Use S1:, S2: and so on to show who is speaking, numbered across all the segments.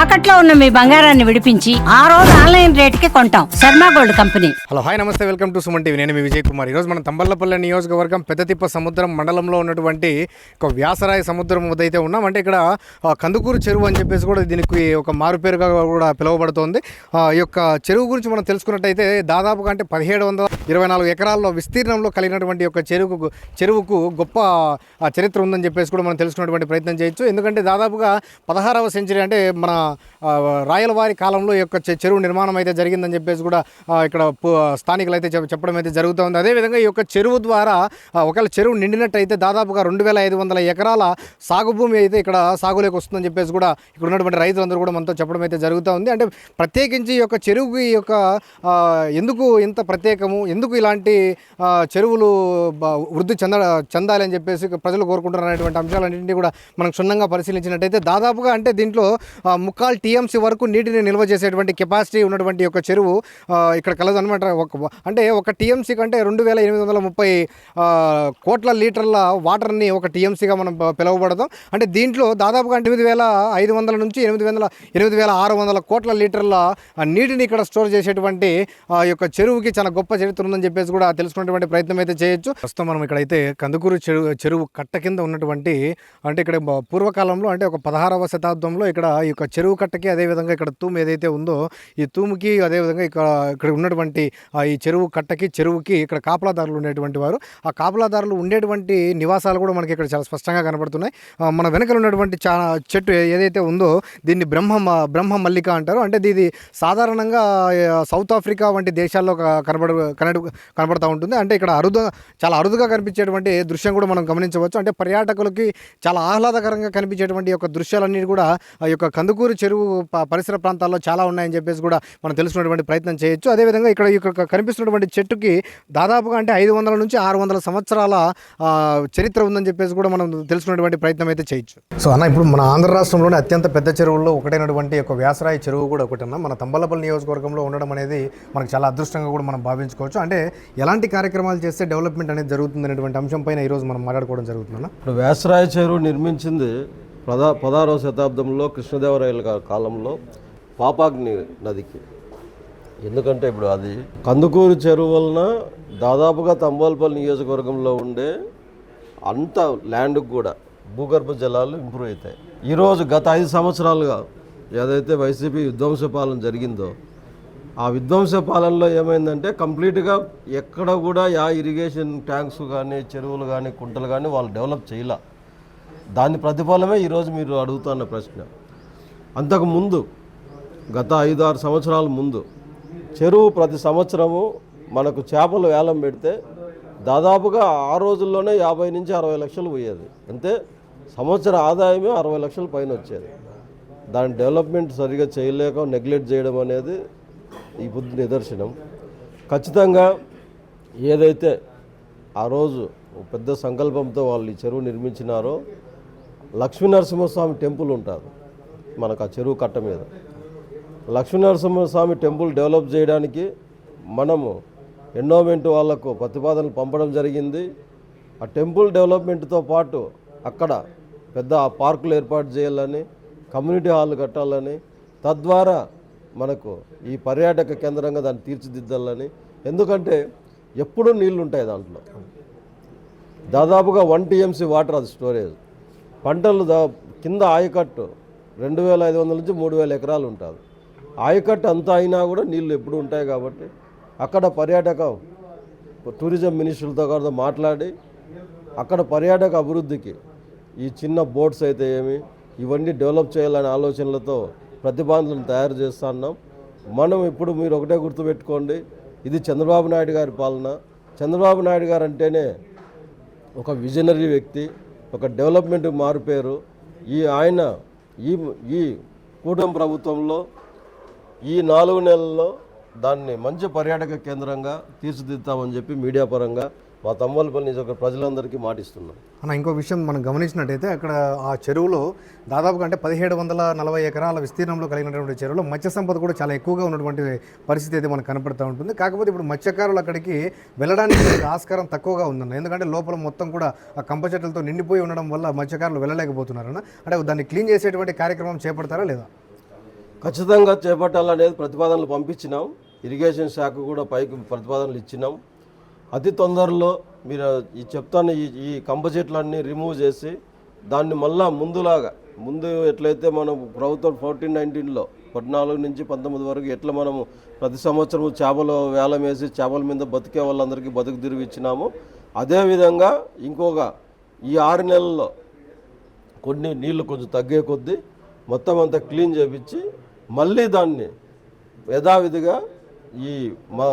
S1: తాకట్లో ఉన్న మీ బంగారాన్ని విడిపించి ఆ రోజు ఆన్లైన్ రేటుకి కొంటాం. Sharma gold company.
S2: Hello hi నమస్తే, వెల్కమ్ టు సుమన్ టీవీ. నేను మీ విజయ్ కుమార్. ఈరోజు మనం తంబళ్లపల్లి నియోజకవర్గం పెద్దతిప్ప సముద్రం మండలంలో ఉన్నటువంటి ఒక వ్యాసరాయ సముద్రం వద్దైతే ఉన్నాం. అంటే ఇక్కడ కందుకూరు చెరువు అని చెప్పేసి కూడా దీనికి ఒక మారుపేరుగా కూడా పిలువబడుతోంది. ఈ యొక్క చెరువు గురించి మనం తెలుసుకున్నట్టయితే దాదాపుగా అంటే 1724 ఎకరాల్లో విస్తీర్ణంలో కలిగినటువంటి యొక్క చెరువుకు గొప్ప చరిత్ర ఉందని చెప్పేసి కూడా మనం తెలుసుకున్నటువంటి ప్రయత్నం చేయొచ్చు. ఎందుకంటే దాదాపుగా 16వ సెంచరీ అంటే మన రాయలవారి కాలంలో ఈ యొక్క చెరువు నిర్మాణం అయితే జరిగిందని చెప్పేసి కూడా ఇక్కడ స్థానికులు అయితే చెప్పడం అయితే జరుగుతుంది. అదేవిధంగా ఈ యొక్క చెరువు ద్వారా ఒకవేళ చెరువు నిండినట్టయితే దాదాపుగా 2500 ఎకరాల సాగు భూమి అయితే ఇక్కడ సాగులోకి వస్తుందని చెప్పేసి కూడా ఇక్కడ ఉన్నటువంటి రైతులందరూ కూడా మనతో చెప్పడం అయితే జరుగుతూ ఉంది. అంటే ప్రత్యేకించి ఈ యొక్క చెరువుకి ఈ యొక్క ఎందుకు ఇంత ప్రత్యేకము, ఎందుకు ఇలాంటి చెరువులు వృద్ధి చెందాలి అని చెప్పేసి ప్రజలు కోరుకుంటున్నటువంటి అంశాలన్నింటినీ కూడా మనం క్షుణ్ణంగా పరిశీలించినట్టయితే దాదాపుగా అంటే దీంట్లో 3/4 TMC వరకు నీటిని నిల్వ చేసేటువంటి కెపాసిటీ ఉన్నటువంటి యొక్క చెరువు ఇక్కడ కలదు అనమాట. అంటే ఒక TMC కంటే 2830 కోట్ల లీటర్ల వాటర్ని ఒక TMCగా మనం పిలువబడదాం. అంటే దీంట్లో దాదాపుగా 8500 నుంచి 8600 కోట్ల లీటర్ల నీటిని ఇక్కడ స్టోర్ చేసేటువంటి యొక్క చెరువుకి చాలా గొప్ప చరిత్ర ఉందని చెప్పేసి కూడా తెలుసుకున్నటువంటి ప్రయత్నం అయితే చేయొచ్చు. ప్రస్తుతం మనం ఇక్కడైతే కందుకూరు చెరువు కట్ట కింద ఉన్నటువంటి అంటే ఇక్కడ పూర్వకాలంలో అంటే ఒక 16వ శతాబ్దంలో ఇక్కడ ఈ యొక్క చెరువు కట్టకి అదేవిధంగా ఇక్కడ తూము ఏదైతే ఉందో ఈ తూముకి అదేవిధంగా ఇక్కడ ఉన్నటువంటి ఈ చెరువు కట్టకి చెరువుకి ఇక్కడ కాపలాదారులు ఉండేటువంటి వారు, ఆ కాపలాదారులు ఉండేటువంటి నివాసాలు కూడా మనకి ఇక్కడ చాలా స్పష్టంగా కనబడుతున్నాయి. మన వెనకలు ఉన్నటువంటి చెట్టు ఏదైతే ఉందో దీన్ని బ్రహ్మ మల్లిక అంటారు. అంటే ఇది సాధారణంగా సౌత్ ఆఫ్రికా వంటి దేశాల్లో కనబడుతూ ఉంటుంది. అంటే ఇక్కడ చాలా అరుదుగా కనిపించేటువంటి దృశ్యం కూడా మనం గమనించవచ్చు. అంటే పర్యాటకులకి చాలా ఆహ్లాదకరంగా కనిపించేటువంటి యొక్క దృశ్యాలన్నీ కూడా ఆ యొక్క కందుకూరు చెరువు పరిసర ప్రాంతాల్లో చాలా ఉన్నాయని చెప్పేసి కూడా మనం తెలుసుకున్నటువంటి ప్రయత్నం చేయొచ్చు. అదేవిధంగా ఇక్కడ కనిపిస్తున్నటువంటి చెట్టుకి దాదాపుగా అంటే 500 నుంచి 600 సంవత్సరాల చరిత్ర ఉందని చెప్పేసి కూడా మనం తెలుసుకున్నటువంటి ప్రయత్నం అయితే చేయొచ్చు. సో అన్న, ఇప్పుడు మన ఆంధ్ర రాష్ట్రంలోనే అత్యంత పెద్ద చెరువుల్లో ఒకటైనటువంటి ఒక వ్యాసరాయ చెరువు కూడా ఒకటి అన్న మన తంబళ్లపల్లి నియోజకవర్గంలో ఉండడం అనేది మనకు చాలా అదృష్టంగా కూడా మనం భావించుకోవచ్చు. అంటే ఎలాంటి కార్యక్రమాలు చేస్తే డెవలప్మెంట్ అనేది జరుగుతుంది అనేటువంటి అంశం పైన ఈరోజు మనం మాట్లాడుకోవడం జరుగుతుందన్న.
S3: ఇప్పుడు వ్యాసరాయ చెరువు నిర్మించింది 16వ శతాబ్దంలో కృష్ణదేవరాయల కాలంలో పాపాగ్ని నదికి. ఎందుకంటే ఇప్పుడు అది కందుకూరు చెరువు వలన దాదాపుగా తంబోల్పల్లి నియోజకవర్గంలో ఉండే అంత ల్యాండ్కి కూడా భూగర్భ జలాలు ఇంప్రూవ్ అవుతాయి. ఈరోజు గత 5 సంవత్సరాలుగా ఏదైతే వైసీపీ విధ్వంస పాలన జరిగిందో ఆ విధ్వంస పాలనలో ఏమైందంటే కంప్లీట్గా ఎక్కడ కూడా ఇరిగేషన్ ట్యాంక్స్ కానీ చెరువులు కానీ కుంటలు కానీ వాళ్ళు డెవలప్ చేయలే. దాని ప్రతిఫలమే ఈరోజు మీరు అడుగుతున్న ప్రశ్న. అంతకుముందు గత 5-6 సంవత్సరాల ముందు చెరువు ప్రతి సంవత్సరము మనకు చేపలు వేలం పెడితే దాదాపుగా ఆ రోజుల్లోనే 50 నుంచి 60 లక్షలు పోయేది. అంతే సంవత్సర ఆదాయమే 60 లక్షల పైన వచ్చేది. దాని డెవలప్మెంట్ సరిగా చేయలేక నెగ్లెక్ట్ చేయడం అనేది ఈ బుద్ధి నిదర్శనం. ఖచ్చితంగా ఏదైతే ఆ రోజు పెద్ద సంకల్పంతో వాళ్ళు ఈ చెరువు నిర్మించినారో లక్ష్మీనరసింహస్వామి టెంపుల్ ఉంటుంది మనకు ఆ చెరువు కట్ట మీద. లక్ష్మీనరసింహస్వామి టెంపుల్ డెవలప్ చేయడానికి మనము ఎండోమెంట్ వాళ్లకు ప్రతిపాదనలు పంపడం జరిగింది. ఆ టెంపుల్ డెవలప్మెంట్తో పాటు అక్కడ పెద్ద పార్కులు ఏర్పాటు చేయాలని, కమ్యూనిటీ హాల్ కట్టాలని, తద్వారా మనకు ఈ పర్యాటక కేంద్రంగా దాన్ని తీర్చిదిద్దాలని. ఎందుకంటే ఎప్పుడూ నీళ్ళు ఉంటాయి దాంట్లో. దాదాపుగా 1 TMC వాటర్ అది స్టోరేజ్. పంటలు కింద ఆయకట్టు 2500 నుంచి 3000 ఎకరాలు ఉంటుంది. ఆయకట్టు అంతా అయినా కూడా నీళ్ళు ఎప్పుడు ఉంటాయి. కాబట్టి అక్కడ టూరిజం మినిస్టర్లతో కూడా మాట్లాడి అక్కడ పర్యాటక అభివృద్ధికి ఈ చిన్న బోట్స్ అయితే ఇవన్నీ డెవలప్ చేయాలనే ఆలోచనలతో ప్రతిపాదనలను తయారు చేస్తున్నాం. మనం ఇప్పుడు మీరు ఒకటే గుర్తుపెట్టుకోండి, ఇది చంద్రబాబు నాయుడు గారి పాలన. చంద్రబాబు నాయుడు గారు అంటేనే ఒక విజనరీ వ్యక్తి, ఒక డెవలప్మెంట్ మారుపేరు. ఆయన ఈ కూటమి ప్రభుత్వంలో ఈ 4 నెలల్లో దాన్ని మంచి పర్యాటక కేంద్రంగా తీర్చిదిద్దామని చెప్పి మీడియా పరంగా మా తంబోల్పల్లి నియోజకవర్గ ప్రజలందరికీ మాటిస్తున్నాం.
S2: అన్న, ఇంకో విషయం మనం గమనించినట్టయితే అక్కడ ఆ చెరువులో దాదాపుగా అంటే 1740 ఎకరాల విస్తీర్ణంలో కలిగినటువంటి చెరువులో మత్స్య సంపద కూడా చాలా ఎక్కువగా ఉన్నటువంటి పరిస్థితి అయితే మనకు కనపడుతూ ఉంటుంది. కాకపోతే ఇప్పుడు మత్స్యకారులు అక్కడికి వెళ్ళడానికి ఆస్కారం తక్కువగా ఉందన్న. ఎందుకంటే లోపల మొత్తం కూడా ఆ కంప చెట్లతో నిండిపోయి ఉండడం వల్ల మత్స్యకారులు వెళ్ళలేకపోతున్నారన్న. అంటే దాన్ని క్లీన్ చేసేటువంటి కార్యక్రమం చేపడతారా లేదా?
S3: ఖచ్చితంగా చేపట్టాలనేది ప్రతిపాదనలు పంపించినాం. ఇరిగేషన్ శాఖ కూడా పైకి ప్రతిపాదనలు ఇచ్చినాం. అతి తొందరలో మీరు చెప్తాను ఈ కంప చెట్లన్నీ రిమూవ్ చేసి దాన్ని మళ్ళా ముందు ఎట్లయితే మనం ప్రభుత్వం 14-19లో 14 నుంచి 19 వరకు ఎట్లా మనము ప్రతి సంవత్సరం చేపలు వేలం వేసి చేపల మీద బతికే వాళ్ళందరికీ బతుకు తిరిగి ఇచ్చినాము, అదేవిధంగా ఇంకొక ఈ 6 నెలల్లో కొన్ని నీళ్లు కొంచెం తగ్గే కొద్దీ మొత్తం అంతా క్లీన్ చేపించి మళ్ళీ దాన్ని యథావిధిగా ఈ మా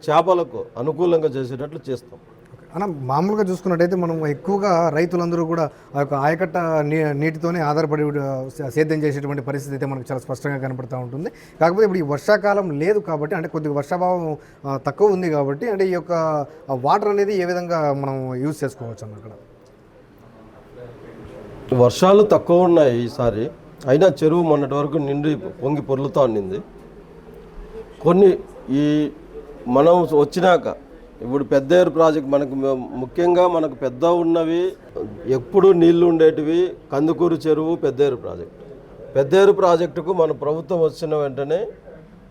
S3: చేపలకు అనుకూలంగా చేసేటట్లు చేస్తాం.
S2: అన్న మామూలుగా చూసుకున్నట్టయితే మనం ఎక్కువగా రైతులందరూ కూడా ఆ యొక్క ఆయకట్ట నీటితోనే ఆధారపడి సేద్యం చేసేటువంటి పరిస్థితి అయితే మనకు చాలా స్పష్టంగా కనపడుతూ ఉంటుంది. కాకపోతే ఇప్పుడు ఈ వర్షాకాలం లేదు కాబట్టి, అంటే కొద్దిగా వర్షాభావం తక్కువ ఉంది కాబట్టి, అంటే ఈ యొక్క వాటర్ అనేది ఏ విధంగా మనం యూజ్ చేసుకోవచ్చు అన్న అక్కడ?
S3: వర్షాలు తక్కువ ఉన్నాయి ఈసారి, అయినా చెరువు మొన్నటి వరకు నిండి పొంగి పొర్లుతూ ఉండింది. కొన్ని ఈ మనం వచ్చినాక ఇప్పుడు పెద్దేరు ప్రాజెక్ట్ మనకు ముఖ్యంగా మనకు పెద్ద ఉన్నవి ఎప్పుడు నీళ్లు ఉండేటివి కందుకూరు చెరువు పెద్దేరు ప్రాజెక్టుకు మన ప్రభుత్వం వచ్చిన వెంటనే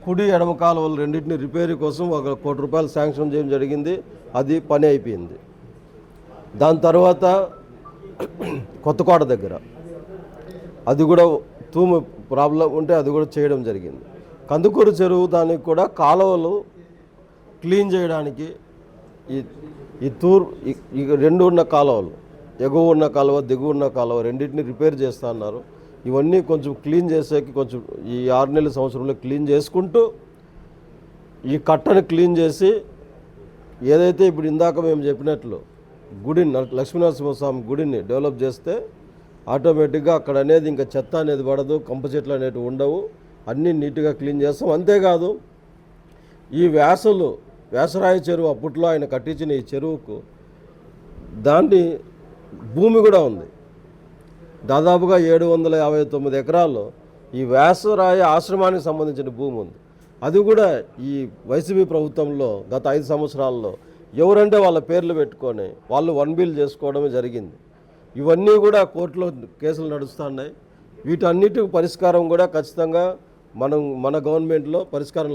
S3: కుడి ఎడమ కాలువలు రెండింటిని రిపేరీ కోసం 1 కోటి రూపాయలు శాంక్షన్ చేయడం జరిగింది. అది పని అయిపోయింది. దాని తర్వాత కొత్తకోట దగ్గర అది కూడా తూము ప్రాబ్లం ఉంటే అది కూడా చేయడం జరిగింది. కందుకూరు చెరువు దానికి కూడా కాలువలు క్లీన్ చేయడానికి ఈ రెండు ఉన్న కాలువలు, ఎగువ ఉన్న కాలువ దిగువ ఉన్న కాలువ రెండింటిని రిపేర్ చేస్తా అన్నారు. ఇవన్నీ కొంచెం క్లీన్ చేసేకి కొంచెం ఈ 6 నెలల సంవత్సరంలో క్లీన్ చేసుకుంటూ ఈ కట్టను క్లీన్ చేసి ఏదైతే ఇప్పుడు ఇందాక మేము చెప్పినట్లు గుడిని లక్ష్మీనరసింహస్వామి గుడిని డెవలప్ చేస్తే ఆటోమేటిక్గా అక్కడ అనేది ఇంకా చెత్త అనేది పడదు, కంప చెట్లు అనేవి ఉండవు, అన్నీ నీట్గా క్లీన్ చేస్తాం. అంతేకాదు ఈ వ్యాసరాయ చెరువు అప్పట్లో ఆయన కట్టించిన ఈ చెరువుకు దాన్ని భూమి కూడా ఉంది. దాదాపుగా 759 ఎకరాల్లో ఈ వ్యాసరాయ ఆశ్రమానికి సంబంధించిన భూమి ఉంది. అది కూడా ఈ వైసీపీ ప్రభుత్వంలో గత 5 సంవత్సరాల్లో ఎవరంటే వాళ్ళ పేర్లు పెట్టుకొని వాళ్ళు 1 బిల్ చేసుకోవడమే జరిగింది. ఇవన్నీ కూడా కోర్టులో కేసులు నడుస్తున్నాయి. వీటన్నిటి పరిష్కారం కూడా ఖచ్చితంగా మన గవర్నమెంట్లో పరిష్కారం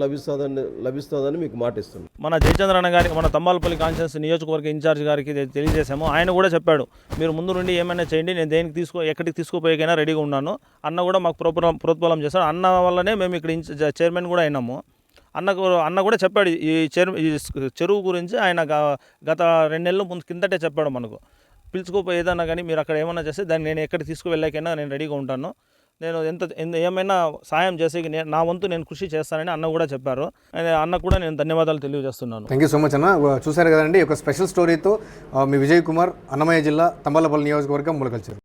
S3: లభిస్తుందని మీకు మాటిస్తున్నాం.
S4: మన జయచంద్రన్న గారికి, మన తంబాలపల్లి కాన్స్టిట్యున్సీ నియోజకవర్గ ఇన్ఛార్జ్ గారికి తెలియజేశాము. ఆయన కూడా చెప్పాడు, మీరు ముందు నుండి ఏమైనా చేయండి, నేను దేనికి ఎక్కడికి తీసుకుపోయేకైనా రెడీగా ఉన్నాను. అన్న కూడా మాకు ప్రోత్బలం చేశాడు. అన్న వల్లనే మేము ఇక్కడ చైర్మన్ కూడా అయినాము. అన్న కూడా చెప్పాడు ఈ చెరువు గురించి. ఆయన గత 2 నెలల ముందు కిందటే చెప్పాడు మనకు, పిలుచుకోపోయి ఏదన్నా కానీ మీరు అక్కడ ఏమన్నా చేస్తే దాన్ని నేను ఎక్కడికి తీసుకువెళ్ళాకైనా నేను రెడీగా ఉంటాను, నేను ఏమైనా సాయం చేసి నా వంతు నేను కృషి చేస్తానని అన్న కూడా చెప్పారు. అన్న కూడా నేను ధన్యవాదాలు తెలియజేస్తున్నాను.
S2: థ్యాంక్ యూ సో మచ్ అన్న. చూశారు కదండి, ఒక స్పెషల్ స్టోరీతో మీ విజయ్ కుమార్, అన్నమయ్య జిల్లా తంబాలపల్లి నియోజకవర్గం ములకల్చెరు.